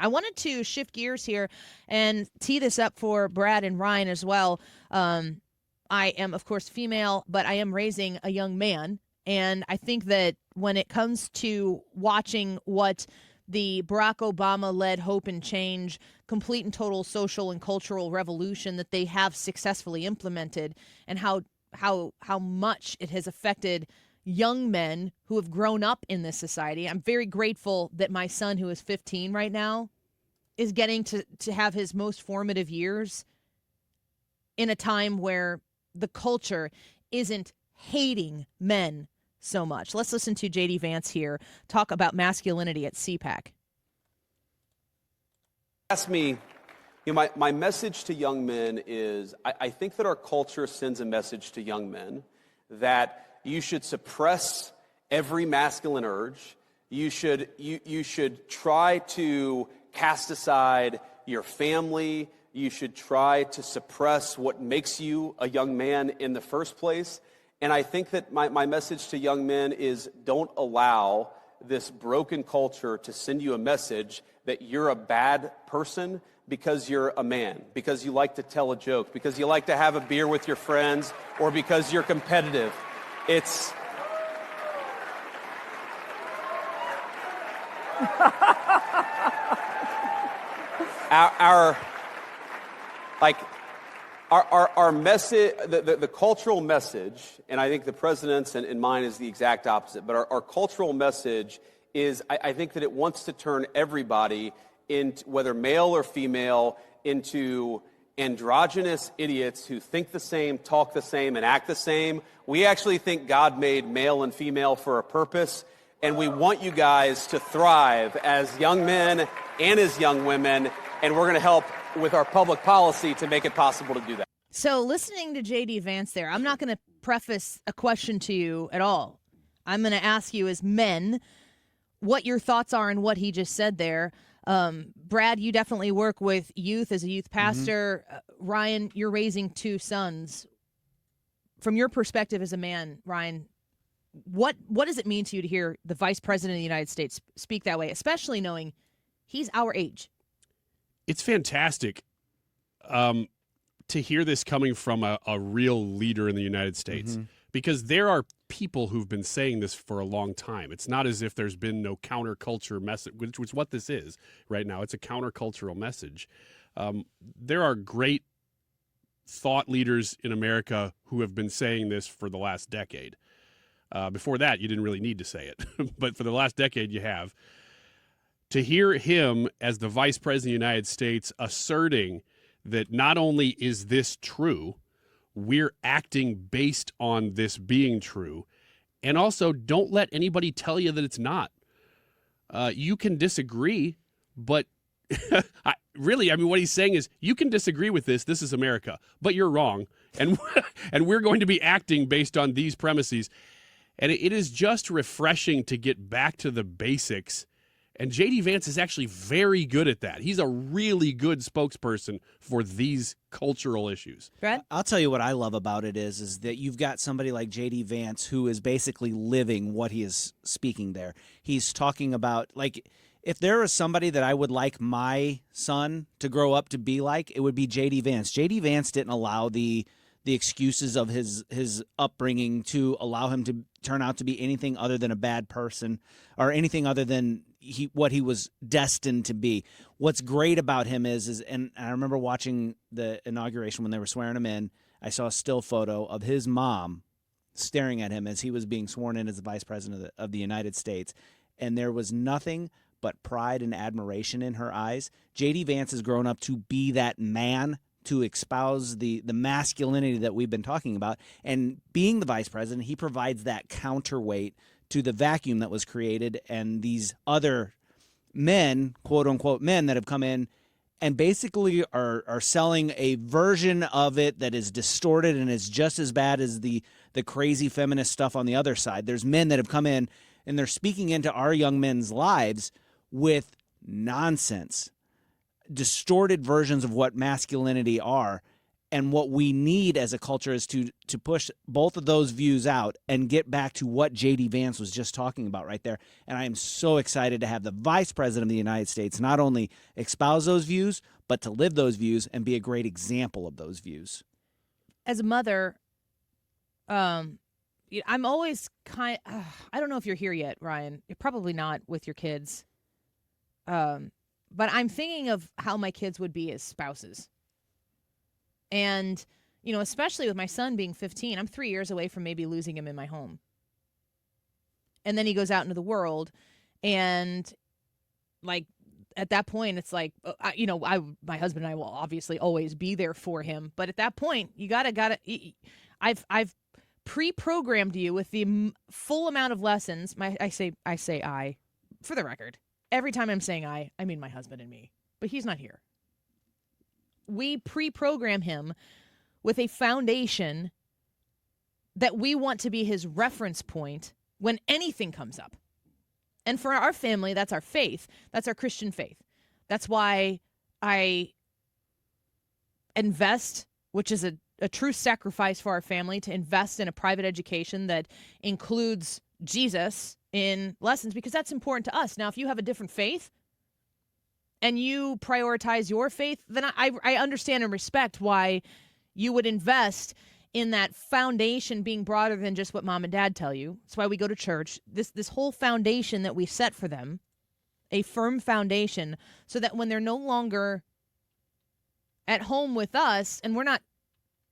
I wanted to shift gears here and tee this up for Brad and Ryan as well. I am, of course, female, but I am raising a young man. And I think that when it comes to watching what the Barack Obama-led Hope and Change, complete and total social and cultural revolution that they have successfully implemented, and how much it has affected young men who have grown up in this society. I'm very grateful that my son, who is 15 right now, is getting to have his most formative years in a time where the culture isn't hating men so much. Let's listen to J.D. Vance here talk about masculinity at CPAC. Ask me, my message to young men is I think that our culture sends a message to young men that you should suppress every masculine urge. You should try to cast aside your family. You should try to suppress what makes you a young man in the first place. And I think that my message to young men is don't allow this broken culture to send you a message that you're a bad person because you're a man, because you like to tell a joke, because you like to have a beer with your friends, or because you're competitive. It's... Our message, the cultural message, and I think the president's and mine is the exact opposite, but our cultural message is, I think that it wants to turn everybody, whether male or female, into androgynous idiots who think the same, talk the same, and act the same. We actually think God made male and female for a purpose, and we want you guys to thrive as young men and as young women, and we're going to help with our public policy to make it possible to do that. So listening to J.D. Vance there, I'm not going to preface a question to you at all. I'm going to ask you as men what your thoughts are on what he just said there. Brad, you definitely work with youth as a youth pastor. Ryan, you're raising two sons. From your perspective as a man, Ryan, what does it mean to you to hear the Vice President of the United States speak that way, especially knowing he's our age? It's fantastic to hear this coming from a real leader in the United States, because there are people who've been saying this for a long time. It's not as if there's been no counterculture message, which is what this is right now. It's a countercultural message. There are great thought leaders in America who have been saying this for the last decade. Before that, you didn't really need to say it, but for the last decade, you have. To hear him as the Vice President of the United States asserting that not only is this true, we're acting based on this being true, and also don't let anybody tell you that it's not. You can disagree, but what he's saying is you can disagree with this. This is America, but you're wrong, and we're going to be acting based on these premises. And it is just refreshing to get back to the basics. And J.D. Vance is actually very good at that. He's a really good spokesperson for these cultural issues. Brad? I'll tell you what I love about it is that you've got somebody like J.D. Vance who is basically living what he is speaking there. He's talking about, like, if there is somebody that I would like my son to grow up to be like, it would be J.D. Vance. J.D. Vance didn't allow the excuses of his upbringing to allow him to turn out to be anything other than a bad person or anything other than what he was destined to be. What's great about him is and I remember watching the inauguration when they were swearing him in, I saw a still photo of his mom staring at him as he was being sworn in as the Vice President of the United States, and there was nothing but pride and admiration in her eyes. J.D. Vance has grown up to be that man, to espouse the masculinity that we've been talking about. And being the vice president, he provides that counterweight to the vacuum that was created and these other men, quote-unquote men, that have come in and basically are selling a version of it that is distorted and is just as bad as the crazy feminist stuff on the other side. There's men that have come in and they're speaking into our young men's lives with nonsense, distorted versions of what masculinity are, And what we need as a culture is to push both of those views out and get back to what J.D. Vance was just talking about right there. And I am so excited to have the Vice President of the United States not only espouse those views, but to live those views and be a great example of those views. As a mother, I'm always I don't know if you're here yet, Ryan. You're probably not with your kids. But I'm thinking of how my kids would be as spouses. And, especially with my son being 15, I'm 3 years away from maybe losing him in my home. And then he goes out into the world, and at that point, it's like, my husband and I will obviously always be there for him. But at that point, you I've pre-programmed you with the full amount of lessons. I say for the record. Every time I'm saying I mean my husband and me. But he's not here. We pre-program him with a foundation that we want to be his reference point when anything comes up. And for our family, that's our faith. That's our Christian faith. That's why I invest, which is a true sacrifice for our family, to invest in a private education that includes Jesus in lessons, because that's important to us. Now, if you have a different faith, and you prioritize your faith, then I understand and respect why you would invest in that foundation being broader than just what mom and dad tell you. That's why we go to church. This whole foundation that we set for them, a firm foundation, so that when they're no longer at home with us and we're not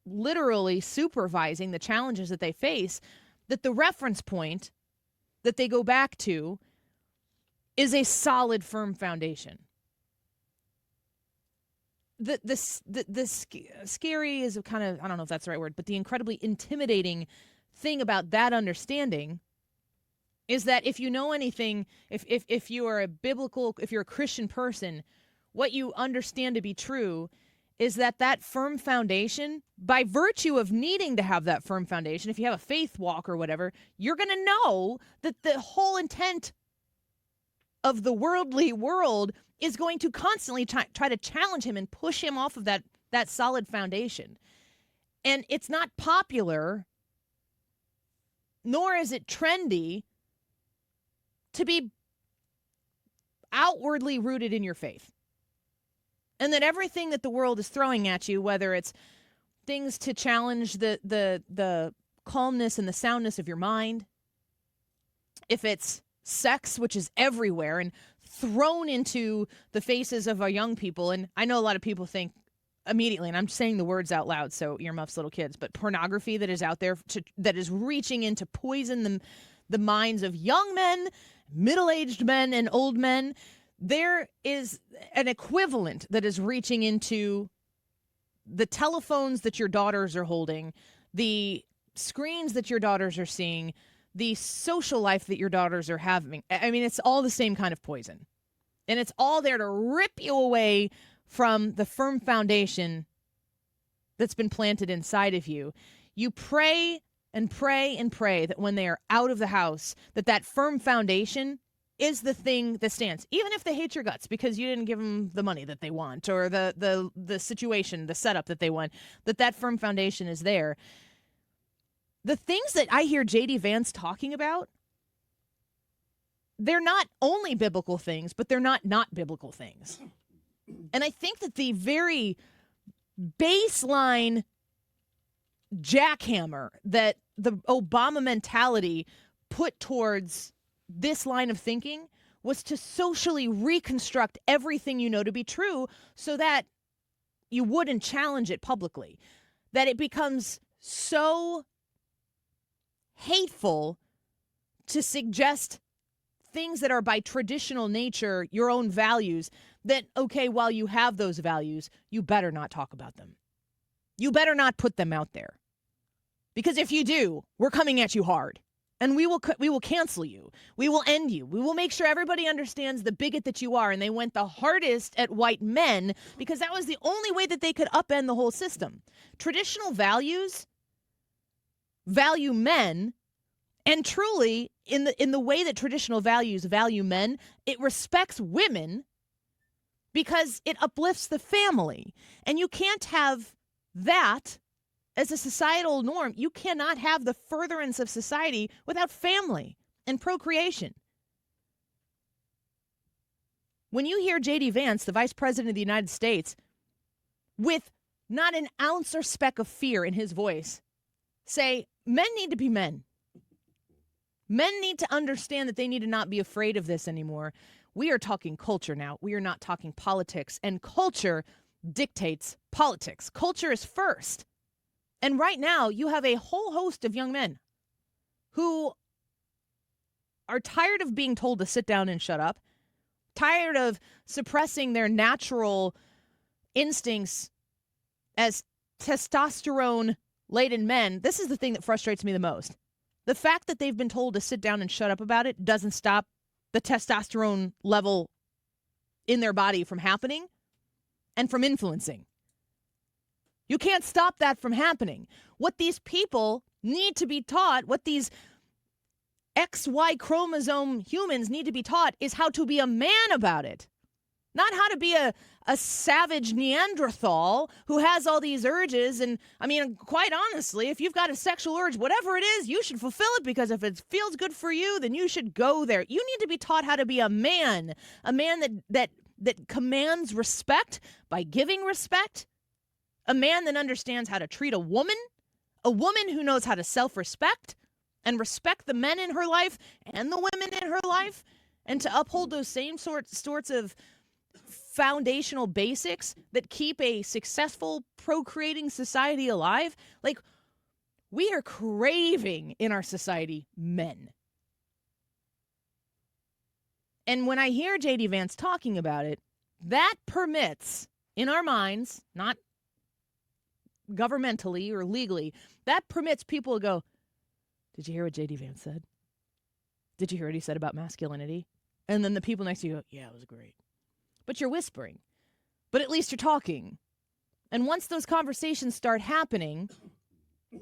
literally supervising the challenges that they face, that the reference point that they go back to is a solid, firm foundation. The scary is kind of, I don't know if that's the right word, but the incredibly intimidating thing about that understanding is that if you know anything, if you are if you're a Christian person, what you understand to be true is that firm foundation, by virtue of needing to have that firm foundation, if you have a faith walk or whatever, you're going to know that the whole intent of the worldly world is going to constantly try to challenge him and push him off of that solid foundation. And it's not popular, nor is it trendy, to be outwardly rooted in your faith. And that everything that the world is throwing at you, whether it's things to challenge the calmness and the soundness of your mind, if it's sex, which is everywhere and thrown into the faces of our young people. And I know a lot of people think immediately, and I'm saying the words out loud, so earmuffs, little kids, but pornography that is out there that is reaching in to poison the minds of young men, middle-aged men, and old men. There is an equivalent that is reaching into the telephones that your daughters are holding, the screens that your daughters are seeing, the social life that your daughters are having. I mean, it's all the same kind of poison. And it's all there to rip you away from the firm foundation that's been planted inside of you. You pray and pray and pray that when they are out of the house, that firm foundation is the thing that stands. Even if they hate your guts because you didn't give them the money that they want, or the situation, the setup that they want, that firm foundation is there. The things that I hear J.D. Vance talking about, they're not only biblical things, but they're not biblical things. And I think that the very baseline jackhammer that the Obama mentality put towards this line of thinking was to socially reconstruct everything you know to be true so that you wouldn't challenge it publicly. That it becomes so hateful to suggest things that are by traditional nature your own values, that, okay, while you have those values, you better not talk about them. You better not put them out there. Because if you do, we're coming at you hard. And we will cancel you. We will end you. We will make sure everybody understands the bigot that you are. And they went the hardest at white men because that was the only way that they could upend the whole system. Traditional values value men, and truly, in the way that traditional values value men, it respects women because it uplifts the family. And you can't have that as a societal norm. You cannot have the furtherance of society without family and procreation. When you hear J.D. Vance, the Vice President of the United States, with not an ounce or speck of fear in his voice, say, men need to be men. Men need to understand that they need to not be afraid of this anymore. We are talking culture now. We are not talking politics. And culture dictates politics. Culture is first. And right now, you have a whole host of young men who are tired of being told to sit down and shut up, tired of suppressing their natural instincts as testosterone-laden men. This is the thing that frustrates me the most. The fact that they've been told to sit down and shut up about it doesn't stop the testosterone level in their body from happening and from influencing. You can't stop that from happening. What these people need to be taught, what these XY chromosome humans need to be taught, is how to be a man about it. Not how to be a savage Neanderthal who has all these urges. And I mean, quite honestly, if you've got a sexual urge, whatever it is, you should fulfill it, because if it feels good for you, then you should go there. You need to be taught how to be a man that commands respect by giving respect, a man that understands how to treat a woman who knows how to self-respect and respect the men in her life and the women in her life, and to uphold those same sorts of foundational basics that keep a successful procreating society alive. Like, we are craving in our society men. And when I hear J.D. Vance talking about it, that permits, in our minds, not governmentally or legally, that permits people to go, did you hear what J.D. Vance said? Did you hear what he said about masculinity? And then the people next to you go, yeah, it was great. But you're whispering. But at least you're talking. And once those conversations start happening,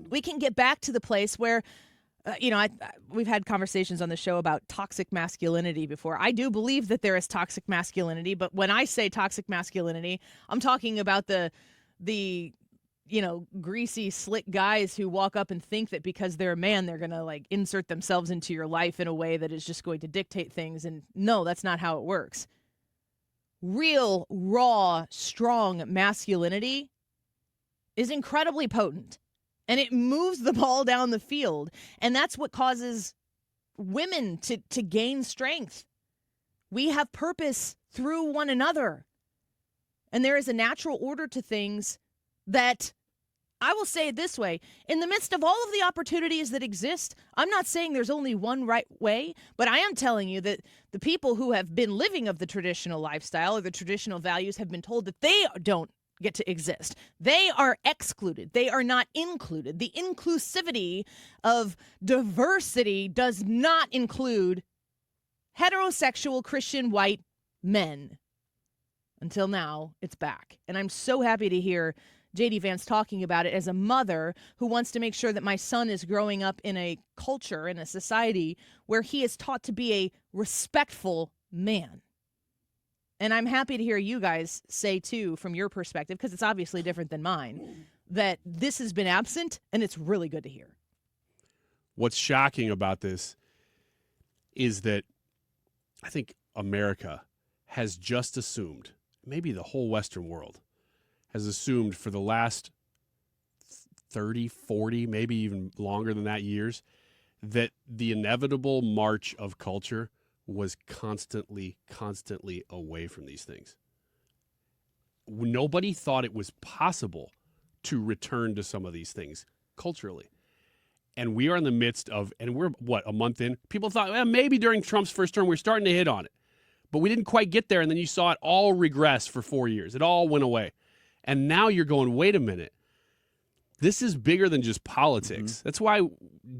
we can get back to the place where, we've had conversations on the show about toxic masculinity before. I do believe that there is toxic masculinity, but when I say toxic masculinity, I'm talking about the greasy, slick guys who walk up and think that because they're a man, they're going to insert themselves into your life in a way that is just going to dictate things. And no, that's not how it works. Real, raw, strong masculinity is incredibly potent, and it moves the ball down the field. And that's what causes women to gain strength. We have purpose through one another. And there is a natural order to things that, I will say it this way, in the midst of all of the opportunities that exist, I'm not saying there's only one right way, but I am telling you that the people who have been living of the traditional lifestyle or the traditional values have been told that they don't get to exist. They are excluded. They are not included. The inclusivity of diversity does not include heterosexual Christian white men. Until now, it's back. And I'm so happy to hear J.D. Vance talking about it as a mother who wants to make sure that my son is growing up in a culture, in a society where he is taught to be a respectful man. And I'm happy to hear you guys say, too, from your perspective, because it's obviously different than mine, that this has been absent, and it's really good to hear. What's shocking about this is that I think America has just assumed, maybe the whole Western world, has assumed for the last 30, 40, maybe even longer than that years, that the inevitable march of culture was constantly away from these things. Nobody thought it was possible to return to some of these things culturally. And we are in the midst of, and we're, a month in? People thought, well, maybe during Trump's first term, we're starting to hit on it. But we didn't quite get there, and then you saw it all regress for 4 years. It all went away. And now you're going, wait a minute. This is bigger than just politics. Mm-hmm. That's why,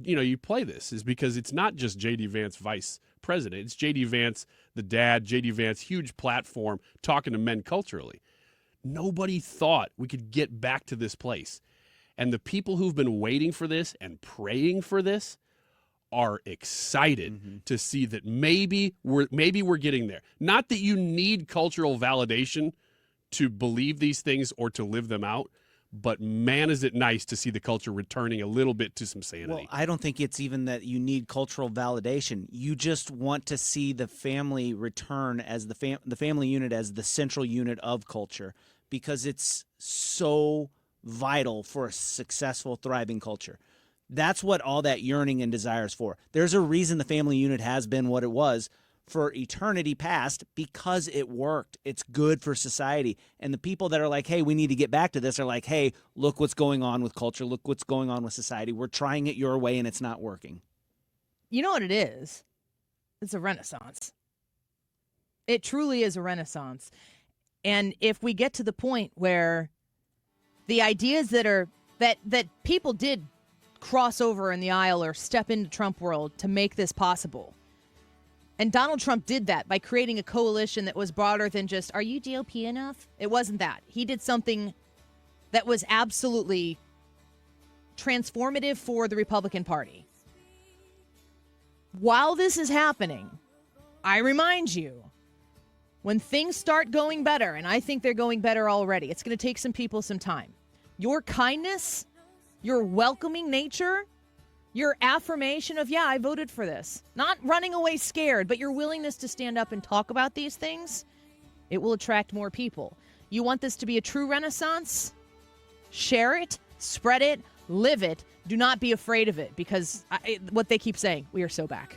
you play this, is because it's not just J.D. Vance, Vice President. It's J.D. Vance, the dad, J.D. Vance, huge platform, talking to men culturally. Nobody thought we could get back to this place. And the people who've been waiting for this and praying for this are excited to see that maybe we're getting there. Not that you need cultural validation to believe these things or to live them out, but man, is it nice to see the culture returning a little bit to some sanity. Well, I don't think it's even that you need cultural validation. You just want to see the family return as the family unit as the central unit of culture, because it's so vital for a successful, thriving culture. That's what all that yearning and desire is for. There's a reason the family unit has been what it was for eternity past, because it worked. It's good for society. And the people that are like, hey, we need to get back to this, are like, hey, look what's going on with culture. Look what's going on with society. We're trying it your way and it's not working. You know what it is? It's a renaissance. It truly is a renaissance. And if we get to the point where the ideas that people did cross over in the aisle or step into Trump world to make this possible. And Donald Trump did that by creating a coalition that was broader than just, are you GOP enough? It wasn't that. He did something that was absolutely transformative for the Republican Party. While this is happening, I remind you, when things start going better, and I think they're going better already, it's going to take some people some time. Your kindness, your welcoming nature, your affirmation of, yeah, I voted for this. Not running away scared, but your willingness to stand up and talk about these things, it will attract more people. You want this to be a true renaissance? Share it, spread it, live it. Do not be afraid of it, because what they keep saying, we are so back.